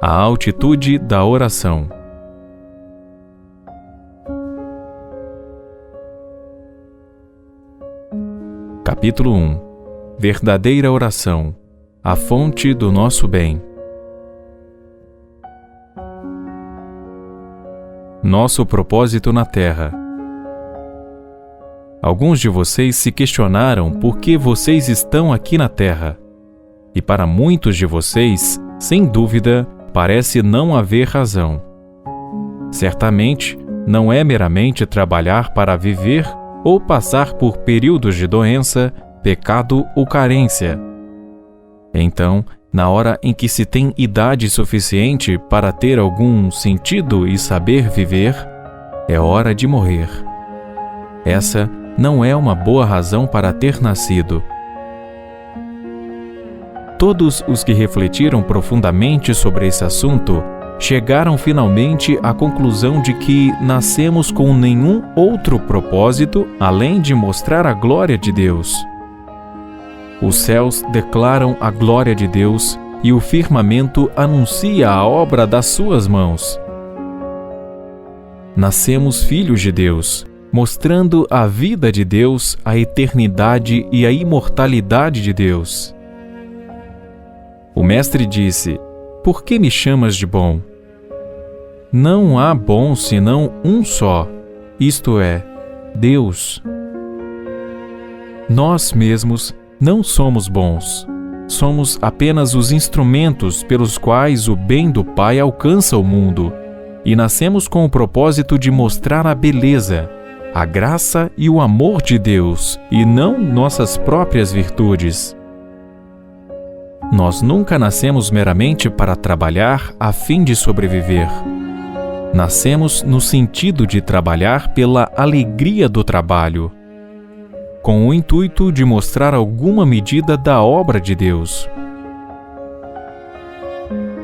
A altitude da oração. Capítulo 1. Verdadeira oração, a fonte do nosso bem. Nosso propósito na Terra. Alguns de vocês se questionaram por que vocês estão aqui na Terra. E para muitos de vocês, sem dúvida, parece não haver razão. Certamente, não é meramente trabalhar para viver ou passar por períodos de doença, pecado ou carência. Então, na hora em que se tem idade suficiente para ter algum sentido e saber viver, é hora de morrer. Essa não é uma boa razão para ter nascido. Todos os que refletiram profundamente sobre esse assunto chegaram finalmente à conclusão de que nascemos com nenhum outro propósito além de mostrar a glória de Deus. Os céus declaram a glória de Deus e o firmamento anuncia a obra das suas mãos. Nascemos filhos de Deus, mostrando a vida de Deus, a eternidade e a imortalidade de Deus. O Mestre disse: "Por que me chamas de bom? Não há bom senão um só, isto é, Deus. Nós mesmos não somos bons. Somos apenas os instrumentos pelos quais o bem do Pai alcança o mundo, e nascemos com o propósito de mostrar a beleza, a graça e o amor de Deus, e não nossas próprias virtudes. Nós nunca nascemos meramente para trabalhar a fim de sobreviver. Nascemos no sentido de trabalhar pela alegria do trabalho, com o intuito de mostrar alguma medida da obra de Deus.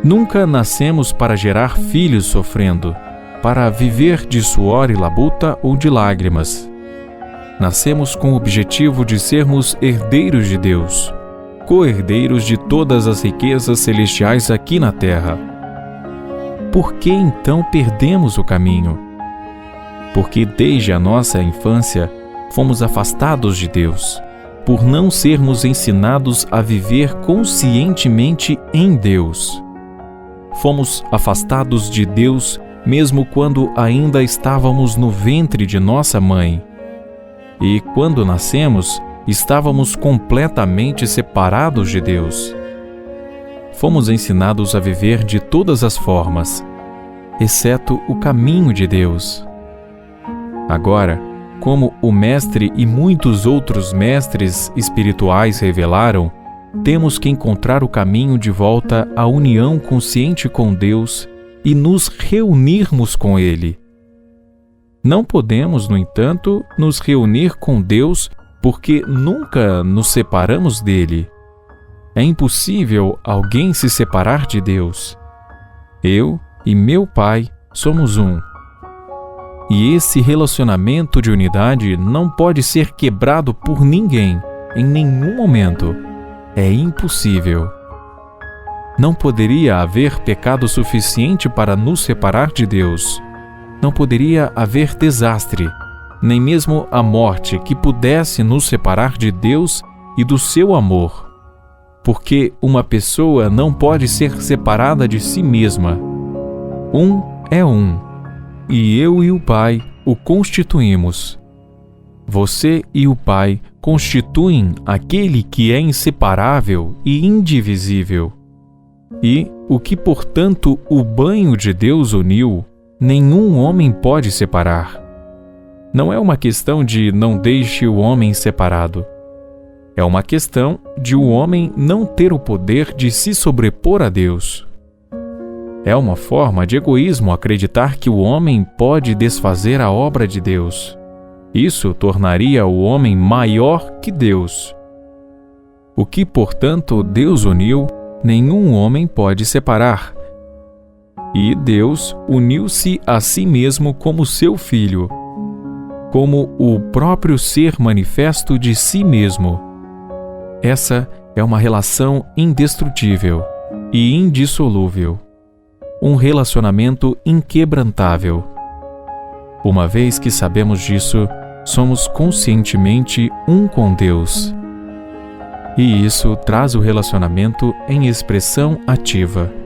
Nunca nascemos para gerar filhos sofrendo, para viver de suor e labuta ou de lágrimas. Nascemos com o objetivo de sermos herdeiros de Deus, co-herdeiros de todas as riquezas celestiais aqui na Terra. Por que então perdemos o caminho? Porque desde a nossa infância fomos afastados de Deus, por não sermos ensinados a viver conscientemente em Deus. Fomos afastados de Deus mesmo quando ainda estávamos no ventre de nossa mãe. E quando nascemos, estávamos completamente separados de Deus. Fomos ensinados a viver de todas as formas, exceto o caminho de Deus. Agora, como o Mestre e muitos outros mestres espirituais revelaram, temos que encontrar o caminho de volta à união consciente com Deus e nos reunirmos com Ele. Não podemos, no entanto, nos reunir com Deus porque nunca nos separamos dele. É impossível alguém se separar de Deus. Eu e meu Pai somos um. E esse relacionamento de unidade não pode ser quebrado por ninguém, em nenhum momento. É impossível. Não poderia haver pecado suficiente para nos separar de Deus. Não poderia haver desastre, nem mesmo a morte que pudesse nos separar de Deus e do seu amor. Porque uma pessoa não pode ser separada de si mesma. Um é um, e eu e o Pai o constituímos. Você e o Pai constituem aquele que é inseparável e indivisível. E o que, portanto, o banho de Deus uniu, nenhum homem pode separar. Não é uma questão de não deixe o homem separado. É uma questão de o homem não ter o poder de se sobrepor a Deus. É uma forma de egoísmo acreditar que o homem pode desfazer a obra de Deus. Isso tornaria o homem maior que Deus. O que, portanto, Deus uniu, nenhum homem pode separar. E Deus uniu-se a si mesmo como seu Filho, como o próprio ser manifesto de si mesmo. Essa é uma relação indestrutível e indissolúvel. um relacionamento inquebrantável. Uma vez que sabemos disso, somos conscientemente um com Deus. E isso traz o relacionamento em expressão ativa.